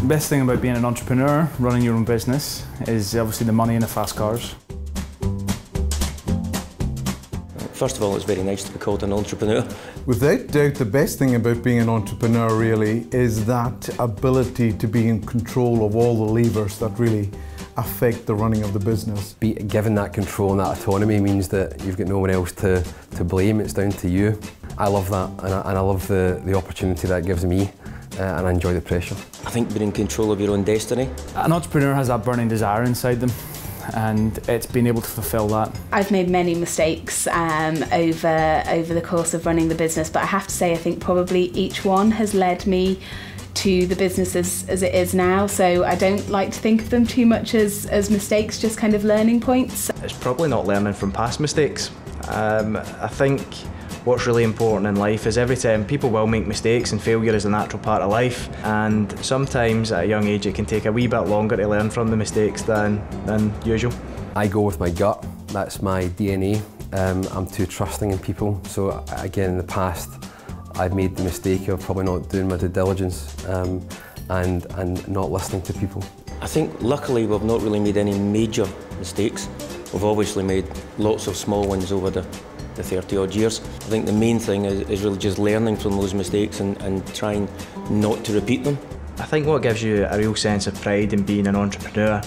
The best thing about being an entrepreneur, running your own business, is obviously the money and the fast cars. First of all, it's very nice to be called an entrepreneur. Without doubt, the best thing about being an entrepreneur really is that ability to be in control of all the levers that really affect the running of the business. Given that control and that autonomy means that you've got no one else to blame, it's down to you. I love that, and I love the opportunity that gives me, and I enjoy the pressure. I think being in control of your own destiny. An entrepreneur has that burning desire inside them, and it's being able to fulfil that. I've made many mistakes over the course of running the business, but I have to say I think probably each one has led me to the business as it is now, so I don't like to think of them too much as mistakes, just kind of learning points. It's probably not learning from past mistakes. I think what's really important in life is every time people will make mistakes, and failure is a natural part of life, and sometimes at a young age it can take a wee bit longer to learn from the mistakes than usual. I go with my gut, that's my DNA. I'm too trusting in people, so again in the past I've made the mistake of probably not doing my due diligence and not listening to people. I think luckily we've not really made any major mistakes. We've obviously made lots of small ones over the 30 odd years. I think the main thing is really just learning from those mistakes and trying not to repeat them. I think what gives you a real sense of pride in being an entrepreneur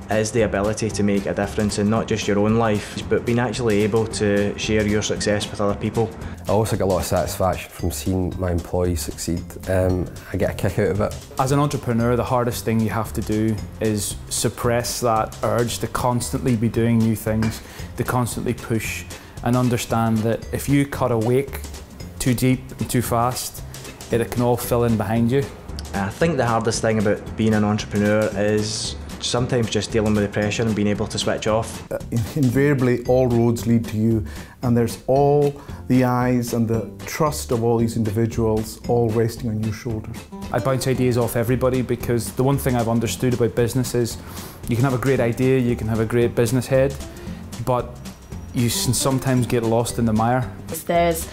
is the ability to make a difference in not just your own life, but being actually able to share your success with other people. I also get a lot of satisfaction from seeing my employees succeed. I get a kick out of it. As an entrepreneur, the hardest thing you have to do is suppress that urge to constantly be doing new things, to constantly push, and understand that if you cut a wake too deep and too fast, it can all fill in behind you. I think the hardest thing about being an entrepreneur is sometimes just dealing with the pressure and being able to switch off. Invariably, all roads lead to you, and there's all the eyes and the trust of all these individuals all resting on your shoulders. I bounce ideas off everybody, because the one thing I've understood about business is you can have a great idea, you can have a great business head, but you can sometimes get lost in the mire. There's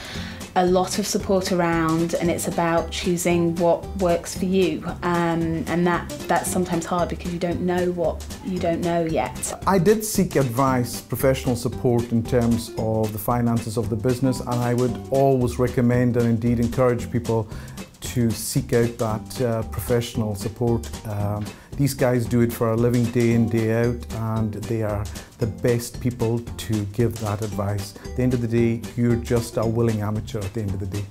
a lot of support around, and it's about choosing what works for you, and that's sometimes hard because you don't know what you don't know yet. I did seek advice, professional support in terms of the finances of the business, and I would always recommend and indeed encourage people to seek out that professional support. These guys do it for a living day in, day out, and they are the best people to give that advice. At the end of the day, you're just a willing amateur at the end of the day.